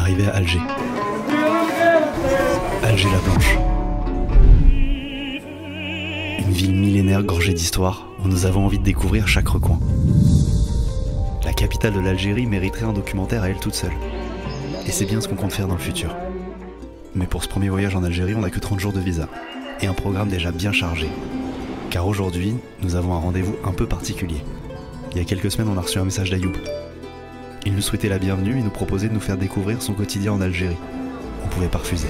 arrivé à Alger. Alger la Blanche. Une ville millénaire gorgée d'histoire où nous avons envie de découvrir chaque recoin. La capitale de l'Algérie mériterait un documentaire à elle toute seule. Et c'est bien ce qu'on compte faire dans le futur. Mais pour ce premier voyage en Algérie, on n'a que 30 jours de visa. Et un programme déjà bien chargé. Car aujourd'hui, nous avons un rendez-vous un peu particulier. Il y a quelques semaines, on a reçu un message d'Ayoub. Il nous souhaitait la bienvenue et nous proposait de nous faire découvrir son quotidien en Algérie. On pouvait pas refuser.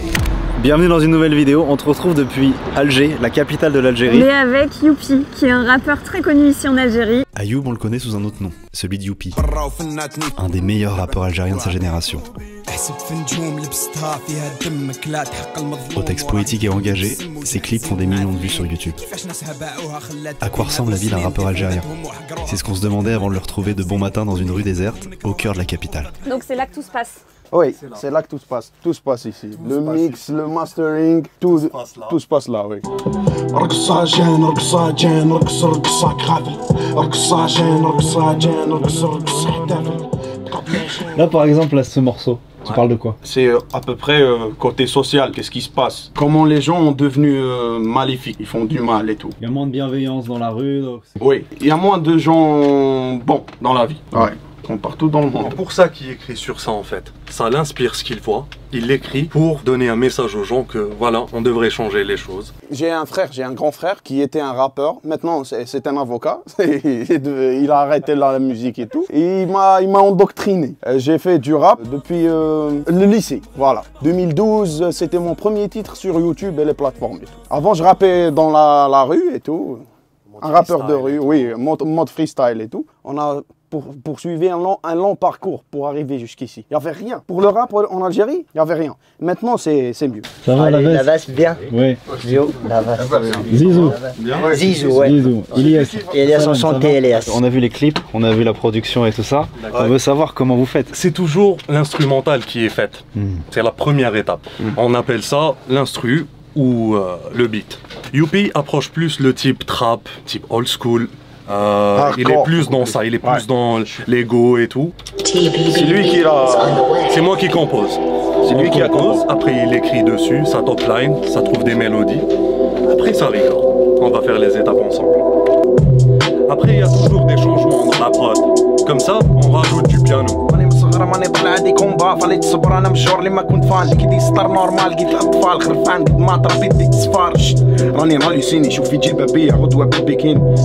Bienvenue dans une nouvelle vidéo, on te retrouve depuis Alger, la capitale de l'Algérie. On est avec Youpi, qui est un rappeur très connu ici en Algérie. Ayoub, on le connaît sous un autre nom, celui de Youpi. Un des meilleurs rappeurs algériens de sa génération. Au texte poétique et engagé, ses clips font des millions de vues sur YouTube. À quoi ressemble la vie d'un rappeur algérien? C'est ce qu'on se demandait avant de le retrouver de bon matin dans une rue déserte, au cœur de la capitale. Donc c'est là que tout se passe. Oui, c'est là que tout se passe. Tout se passe ici. Le mix, le mastering, tout se passe là, oui. Là par exemple, là, ce morceau, tu parles de quoi? C'est à peu près côté social, qu'est-ce qui se passe? Comment les gens ont devenu maléfiques, ils font du mal et tout. Il y a moins de bienveillance dans la rue. Donc oui, il y a moins de gens bons dans la vie. Ouais. Partout dans le monde. C'est pour ça qu'il écrit sur ça en fait. Ça l'inspire ce qu'il voit. Il l'écrit pour donner un message aux gens que voilà, on devrait changer les choses. J'ai un frère, j'ai un grand frère qui était un rappeur. Maintenant, c'est un avocat. Il a arrêté la musique et tout. Et il m'a endoctriné. J'ai fait du rap depuis le lycée. Voilà. 2012, c'était mon premier titre sur YouTube et les plateformes et tout. Avant, je rappais dans la rue et tout. Un rappeur de rue, oui, mode freestyle et tout. On a poursuivi un long parcours pour arriver jusqu'ici. Il n'y avait rien. Pour le rap en Algérie, il n'y avait rien. Maintenant, c'est mieux. Ça va, la veste bien? Oui. Zio, la veste. Zizou. Zizou, ouais. Zizou. Elias, enchanté, Elias. On a vu les clips, on a vu la production et tout ça. On veut savoir comment vous faites. C'est toujours l'instrumental qui est fait. C'est la première étape. On appelle ça l'instru ou le beat. Youpi approche plus le type trap, type old school. Il est plus dans ça, il est plus dans l'ego et tout. C'est lui qui l'a... C'est moi qui compose. C'est lui qui compose, après il écrit dessus, sa top line, ça trouve des mélodies. Après ça record. On va faire les étapes ensemble. Après il y a toujours des changements dans la prod. Comme ça, on rajoute du piano. ماني طلع عندي كومبا فاليت صبر انا مشهور اللي ما كنت فان اللي كيدي ستار نورمال قلت الاطفال خرفان قد ما تربيت ديك تصفارش راني ماليسيني شوف في جيب بيا غدوه بيكين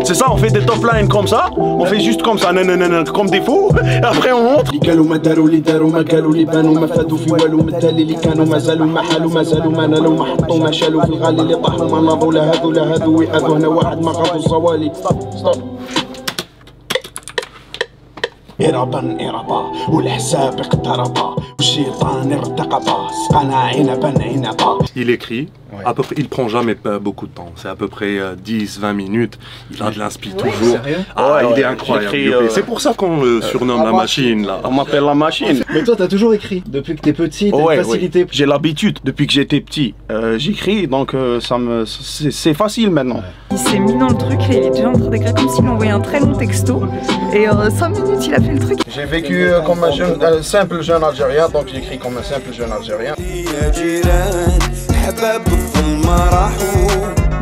c'est ça on fait des top lines comme ça on fait juste comme ça comme des fous après on monte اللي قالوا ما داروا اللي داروا ما قالوا اللي بانوا ما فادوا في والو مثالي اللي كانوا مازالوا ما حالوا مازالوا ما نالوا ما حطوا ما شالوا في الغالي اللي طاحوا ما ناضوا لا هذو ويأذوا هنا واحد ما غاضوا صوالي ستوب إربا والحساب اقتربا والشيطان ارتقبا سقنا عنبا. Il écrit, à peu près, il prend jamais beaucoup de temps, c'est à peu près 10-20 minutes, il a de l'inspi toujours. Il est incroyable. C'est pour ça qu'on le surnomme la machine là. On m'appelle la machine. Mais toi t'as toujours écrit, depuis que t'es petit, t'as une facilité. J'ai l'habitude, depuis que j'étais petit, j'écris donc c'est facile maintenant. Il s'est mis dans le truc et il est déjà en train d'écrire comme s'il envoyait un très long texto. Et en 5 minutes il a fait le truc. J'ai vécu comme un simple jeune Algérien, donc j'écris comme un simple jeune Algérien.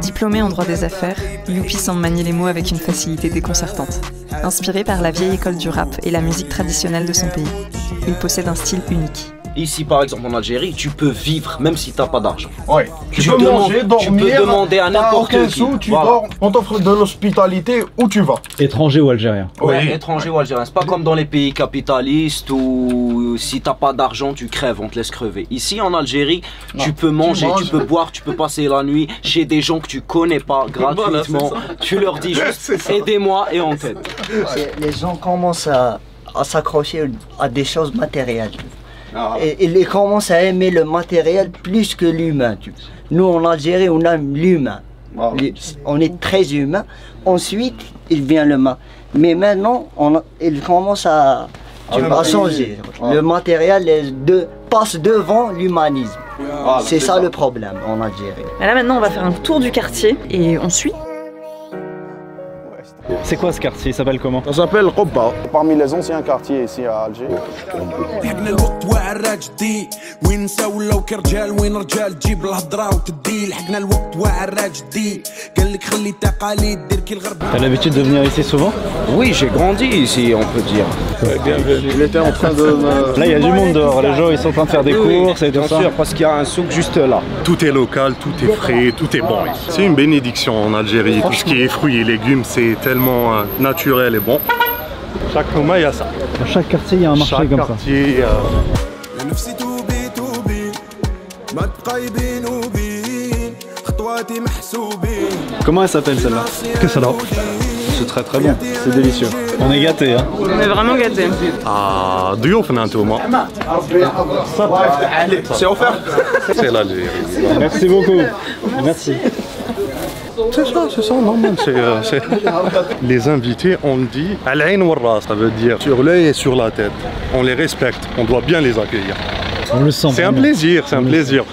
Diplômé en droit des affaires, Youpi semble manier les mots avec une facilité déconcertante. Inspiré par la vieille école du rap et la musique traditionnelle de son pays, il possède un style unique. Ici, par exemple, en Algérie, tu peux vivre même si t'as pas d'argent. Ouais. Tu peux manger, dormir. Tu peux demander à n'importe qui. Tu dors, on t'offre de l'hospitalité où tu vas. Étranger ou algérien? Ouais, étranger ou algérien. C'est pas comme dans les pays capitalistes où si t'as pas d'argent, tu crèves, on te laisse crever. Ici, en Algérie, tu peux manger, tu peux boire, tu peux passer la nuit chez des gens que tu connais pas gratuitement. Tu leur dis juste aidez-moi et on t'aide. Les gens commencent à s'accrocher à des choses matérielles. Et ils commencent à aimer le matériel plus que l'humain. Nous en Algérie on aime l'humain. On est très humain. Ensuite il vient le matériel. Mais maintenant il commence à changer. Le matériel passe devant l'humanisme. C'est ça le problème en Algérie. Et là maintenant on va faire un tour du quartier et on suit. C'est quoi ce quartier? Il s'appelle comment? Ça s'appelle Qobba. Parmi les anciens quartiers ici à Alger. T'as l'habitude de venir ici souvent? Oui, j'ai grandi ici, on peut dire. Il était en train de... Là, il y a du monde dehors. Les gens, ils sont en train de faire des courses et tout ça. Bien sûr, parce qu'il y a un souk juste là. Tout est local, tout est frais, tout est bon ici. C'est une bénédiction en Algérie. Tout ce qui est fruits et légumes, c'est tellement naturel et bon. Chaque moment, il y a ça. Dans chaque quartier, il y a un marché Chaque comme quartier, Comment elle s'appelle celle-là? Qu'est-ce que c'est là? C'est très très bon. C'est délicieux. On est gâtés, hein? On est vraiment gâtés. Ah, ضيوفنا انتوما. C'est offert. C'est l'Algérie. Merci beaucoup. Merci. C'est ça, normal. Les invités, on le dit, al-ayn wal-ras, ça veut dire sur l'œil et sur la tête. On les respecte, on doit bien les accueillir. On le sent. C'est un plaisir, c'est un plaisir.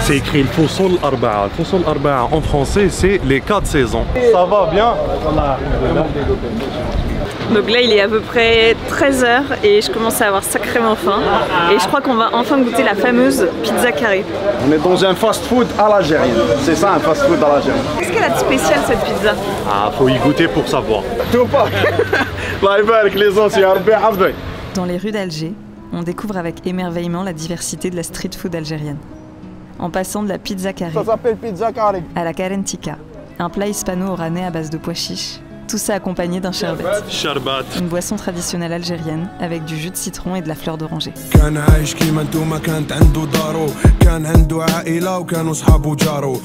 C'est écrit le Fosol Arba'a. Le Fosol Arba'a en français, c'est les 4 saisons. Ça va bien? Donc là il est à peu près 13h et je commence à avoir sacrément faim. Et je crois qu'on va enfin goûter la fameuse pizza carrée. On est dans un fast-food à l'algérienne. C'est ça un fast-food à l'algérienne. Qu'est-ce qu'elle a de spécial cette pizza? Ah, faut y goûter pour savoir. Tout pas. Avec les anciens Arba'a. Dans les rues d'Alger, on découvre avec émerveillement la diversité de la street food algérienne. En passant de la pizza carrée Ça s'appelle pizza carrée. à la karentika, un plat hispano-oranais à base de pois chiches, tout ça accompagné d'un sherbet, Sharbat. une boisson traditionnelle algérienne avec du jus de citron et de la fleur d'oranger.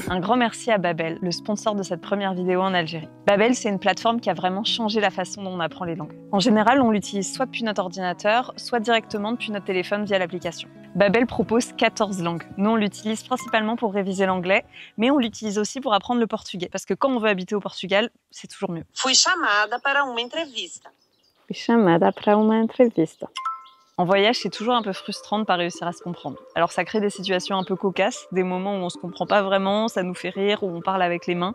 Un grand merci à Babel, le sponsor de cette première vidéo en Algérie. Babel, c'est une plateforme qui a vraiment changé la façon dont on apprend les langues. En général, on l'utilise soit depuis notre ordinateur, soit directement depuis notre téléphone via l'application. Babel propose 14 langues. Nous, on l'utilise principalement pour réviser l'anglais, mais on l'utilise aussi pour apprendre le portugais. Parce que quand on veut habiter au Portugal, c'est toujours mieux. Chamada para uma entrevista. Chamada para uma entrevista. En voyage, c'est toujours un peu frustrant de ne pas réussir à se comprendre. Alors ça crée des situations un peu cocasses, des moments où on se comprend pas vraiment, ça nous fait rire, où on parle avec les mains.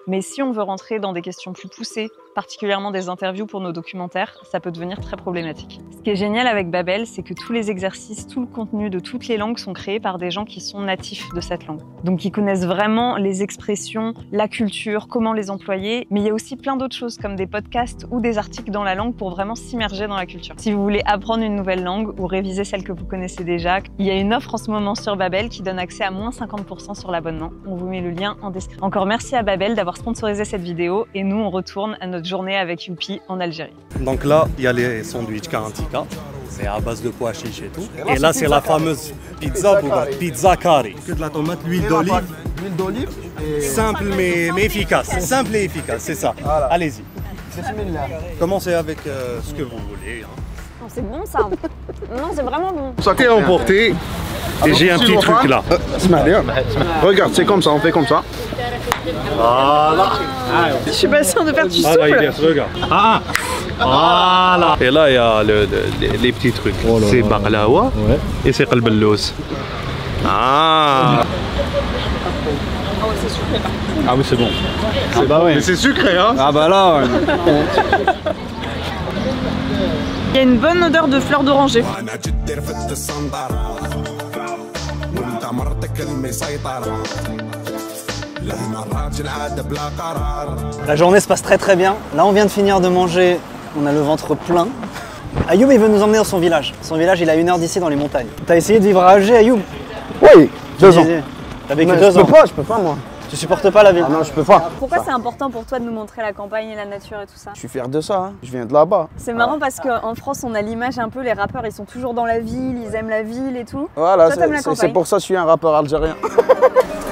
Mais si on veut rentrer dans des questions plus poussées, particulièrement des interviews pour nos documentaires, ça peut devenir très problématique. Ce qui est génial avec Babel, c'est que tous les exercices, tout le contenu de toutes les langues sont créés par des gens qui sont natifs de cette langue. Donc qui connaissent vraiment les expressions, la culture, comment les employer. Mais il y a aussi plein d'autres choses comme des podcasts ou des articles dans la langue pour vraiment s'immerger dans la culture. Si vous voulez apprendre une nouvelle langue ou réviser celle que vous connaissez déjà, il y a une offre en ce moment sur Babel qui donne accès à moins 50% sur l'abonnement. On vous met le lien en description. Encore merci à Babel d'avoir sponsorisé cette vidéo et nous on retourne à notre journée avec Youpi en Algérie. Donc là, il y a les sandwichs karantika. C'est à base de pois chiches et tout. Et là, c'est la fameuse pizza carré. Que de la tomate, l'huile d'olive. L'huile d'olive. Simple mais efficace. Simple et efficace, c'est ça. Voilà. Allez-y. Commencez avec ce que vous voulez. C'est bon ça. Non, c'est vraiment bon. Ça t'est emporté. Et j'ai un petit truc là. Regarde, c'est comme ça, on fait comme ça. Voilà. Je suis pas sûre de faire du Ah souffle. là, regarde. Voilà. Et là, il y a les petits trucs. C'est baklawa et c'est qalbellos. Ah. C'est sucré. Ah oui, c'est bon. Bah ouais. Mais c'est sucré, hein. Ah bah là. Il y a une bonne odeur de fleurs d'oranger. La journée se passe très très bien. Là on vient de finir de manger, on a le ventre plein. Ayoub il veut nous emmener dans son village. Son village il est à 1 heure d'ici dans les montagnes. T'as essayé de vivre à Alger Ayoub? Oui, 2 ans. T'as vécu Mais 2 ans. je peux pas moi. Tu supportes pas la ville? Ah non, je peux pas. Pourquoi c'est important pour toi de nous montrer la campagne et la nature et tout ça? Je suis fier de ça, hein. Je viens de là-bas. C'est marrant parce qu'en France on a l'image un peu, les rappeurs ils sont toujours dans la ville, ils aiment la ville et tout. Voilà, Toi, t'aimes la campagne. c'est pour ça que je suis un rappeur algérien.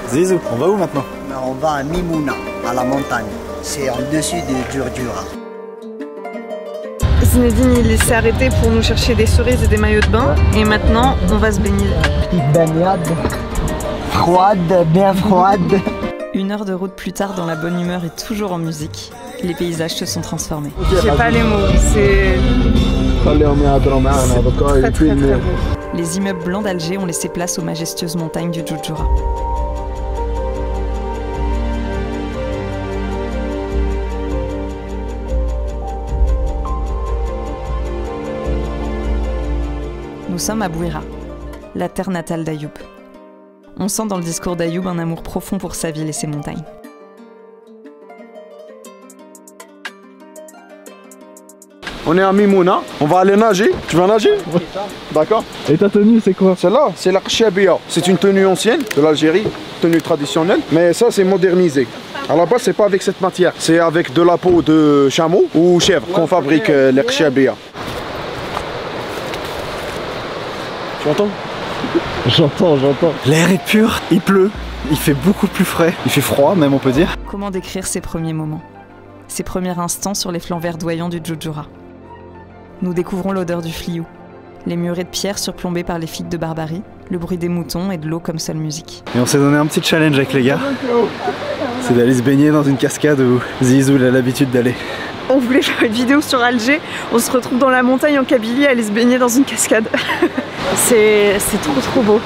Zizou, on va où maintenant? On va à Mimouna, à la montagne. C'est en dessus de Djurdjura. Zinedine il s'est arrêté pour nous chercher des cerises et des maillots de bain. Et maintenant on va se baigner. Petite baignade. Froide, bien froide. 1 heure de route plus tard, dans la bonne humeur et toujours en musique, les paysages se sont transformés. J'ai pas les mots, c'est très très très beau. les immeubles blancs d'Alger ont laissé place aux majestueuses montagnes du Djoudjoura. Nous sommes à Bouira, la terre natale d'Ayoub. On sent dans le discours d'Ayoub un amour profond pour sa ville et ses montagnes. On est à Mimouna, on va aller nager. Tu vas nager? Oui. D'accord. Et ta tenue, c'est quoi? Celle-là, c'est la Kshabia. C'est une tenue ancienne de l'Algérie, tenue traditionnelle, mais ça c'est modernisé. À la base, c'est pas avec cette matière, c'est avec de la peau de chameau ou chèvre qu'on fabrique les Kshabia. Tu entends? J'entends. L'air est pur, il pleut, il fait beaucoup plus frais, il fait froid même on peut dire. Comment décrire ces premiers moments? Ces premiers instants sur les flancs verdoyants du Djoudjoura. Nous découvrons l'odeur du fliou, les murets de pierre surplombés par les figues de Barbarie, le bruit des moutons et de l'eau comme seule musique. Et on s'est donné un petit challenge avec les gars, c'est d'aller se baigner dans une cascade où Zizou a l'habitude d'aller. On voulait faire une vidéo sur Alger, on se retrouve dans la montagne en Kabylie à aller se baigner dans une cascade. C'est trop beau,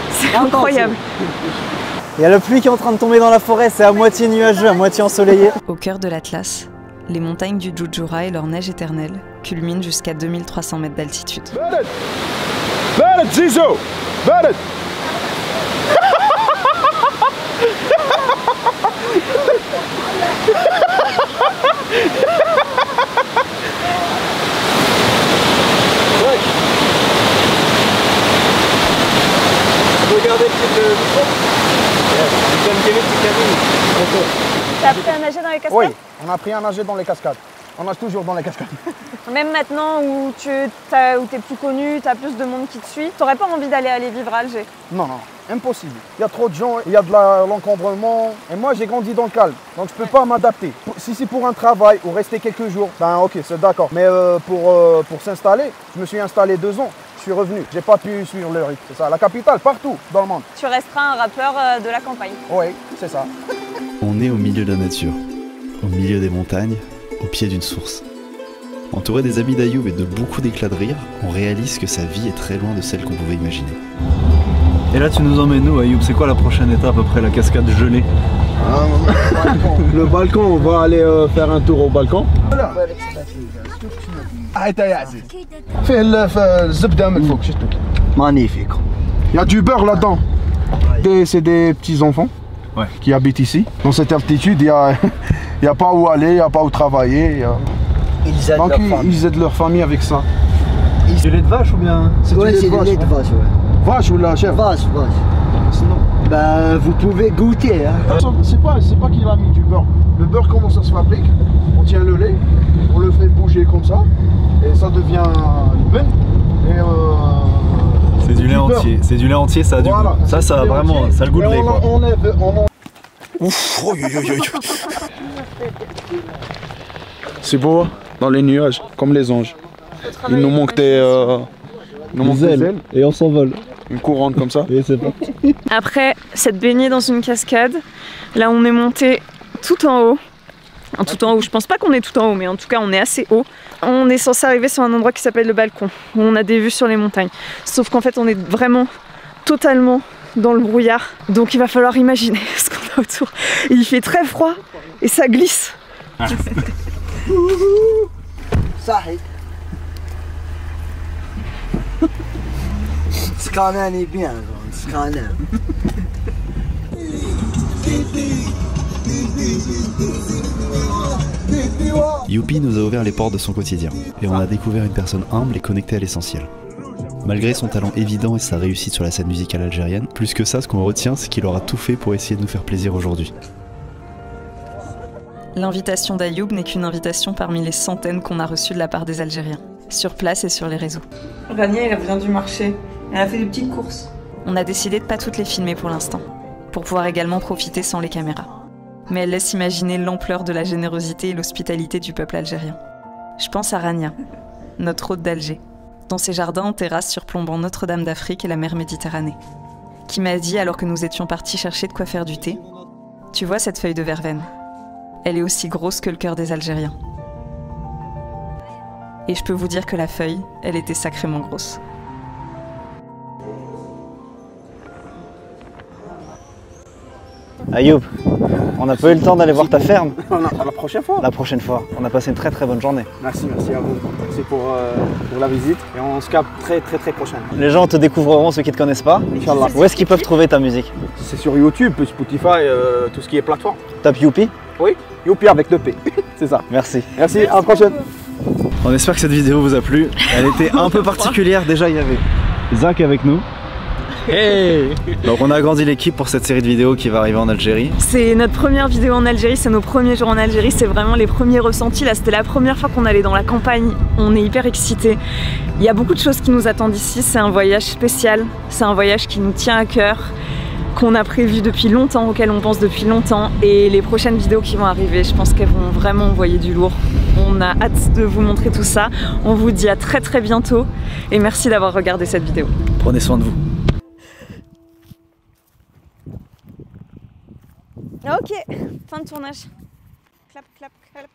c'est incroyable. Il y a la pluie qui est en train de tomber dans la forêt, c'est à moitié nuageux, à moitié ensoleillé. Au cœur de l'Atlas, les montagnes du Djoudjoura et leur neige éternelle culminent jusqu'à 2300 mètres d'altitude. Balad, Zizou! Balad! Regardez le micro. T'as appris à nager dans les cascades? Oui, on a appris à nager dans les cascades. On nage toujours dans les cascades. Même maintenant où t'es plus connu, t'as plus de monde qui te suit, t'aurais pas envie d'aller vivre à Alger? Non, impossible. Il y a trop de gens, il y a de l'encombrement. Et moi, j'ai grandi dans le calme, donc je peux pas m'adapter. Si c'est pour un travail ou rester quelques jours, ben ok, c'est d'accord. Mais pour s'installer, je me suis installé 2 ans. Je suis revenu, j'ai pas pu suivre le rythme, c'est ça. La capitale, partout dans le monde. Tu resteras un rappeur de la campagne. Oui, c'est ça. On est au milieu de la nature, au milieu des montagnes, au pied d'une source. Entouré des amis d'Ayoub et de beaucoup d'éclats de rire, on réalise que sa vie est très loin de celle qu'on pouvait imaginer. Et là tu nous emmènes où Ayoub? C'est quoi la prochaine étape après la cascade gelée? Le balcon, on va aller faire un tour au balcon. Magnifique. Il y a du beurre là-dedans. C'est des petits enfants qui habitent ici. Dans cette altitude, il n'y a pas où aller, il n'y a pas où travailler. Ils aident leur famille avec ça. C'est du lait de vache ou bien? C'est du lait de vache. Vache ou la chèvre? Vache. Sinon, ben, vous pouvez goûter. Hein. C'est pas qu'il a mis du beurre. Le beurre, comment ça se fabrique? On tient le lait, on le fait bouger comme ça, et ça devient le beurre. C'est du lait entier. C'est du lait entier, ça a du goût. Ça a vraiment, ça a le goût de lait quoi. Ouf, c'est beau, dans les nuages, comme les anges. Il nous manque des ailes. Et on s'envole. Une couronne comme ça. Et c'est parti. Après s'être baigné dans une cascade, là on est monté tout en haut. Tout en haut, je pense pas qu'on est tout en haut, mais en tout cas on est assez haut. On est censé arriver sur un endroit qui s'appelle le balcon, où on a des vues sur les montagnes. Sauf qu'en fait on est vraiment totalement dans le brouillard, donc il va falloir imaginer ce qu'on a autour. Et il fait très froid et ça glisse. صحيح سكاناني bien سكانان Youpi nous a ouvert les portes de son quotidien, et on a découvert une personne humble et connectée à l'essentiel. Malgré son talent évident et sa réussite sur la scène musicale algérienne, plus que ça, ce qu'on retient, c'est qu'il aura tout fait pour essayer de nous faire plaisir aujourd'hui. L'invitation d'Ayoub n'est qu'une invitation parmi les centaines qu'on a reçues de la part des Algériens, sur place et sur les réseaux. Rania, elle vient du marché, elle a fait des petites courses. On a décidé de pas toutes les filmer pour l'instant, pour pouvoir également profiter sans les caméras. Mais elle laisse imaginer l'ampleur de la générosité et l'hospitalité du peuple algérien. Je pense à Rania, notre hôte d'Alger, dans ses jardins en terrasse surplombant Notre-Dame d'Afrique et la mer Méditerranée, qui m'a dit, alors que nous étions partis chercher de quoi faire du thé, « Tu vois cette feuille de verveine ? Elle est aussi grosse que le cœur des Algériens. » Et je peux vous dire que la feuille, elle était sacrément grosse. Ayoub, on n'a pas eu le temps d'aller voir ta ferme. La prochaine fois. La prochaine fois. On a passé une très très bonne journée. Merci à vous. Merci pour la visite. Et on se capte très prochaine. Les gens te découvriront, ceux qui ne te connaissent pas. Inch'Allah. Où est-ce qu'ils peuvent trouver ta musique? C'est sur YouTube, Spotify, tout ce qui est plateforme. Tape Youpi? Oui, Youpi avec 2P. C'est ça. Merci. Merci, à la prochaine. On espère que cette vidéo vous a plu. Elle était un peu particulière. Déjà, il y avait Zach avec nous. Hey! Donc on a agrandi l'équipe pour cette série de vidéos qui va arriver en Algérie. C'est notre première vidéo en Algérie, c'est nos premiers jours en Algérie, c'est vraiment les premiers ressentis. Là, c'était la première fois qu'on allait dans la campagne, on est hyper excités. Il y a beaucoup de choses qui nous attendent ici, c'est un voyage spécial, c'est un voyage qui nous tient à cœur, qu'on a prévu depuis longtemps, auquel on pense depuis longtemps. Et les prochaines vidéos qui vont arriver, je pense qu'elles vont vraiment envoyer du lourd. On a hâte de vous montrer tout ça. On vous dit à très bientôt et merci d'avoir regardé cette vidéo. Prenez soin de vous. Ok, fin de tournage. Clap, clap, clap.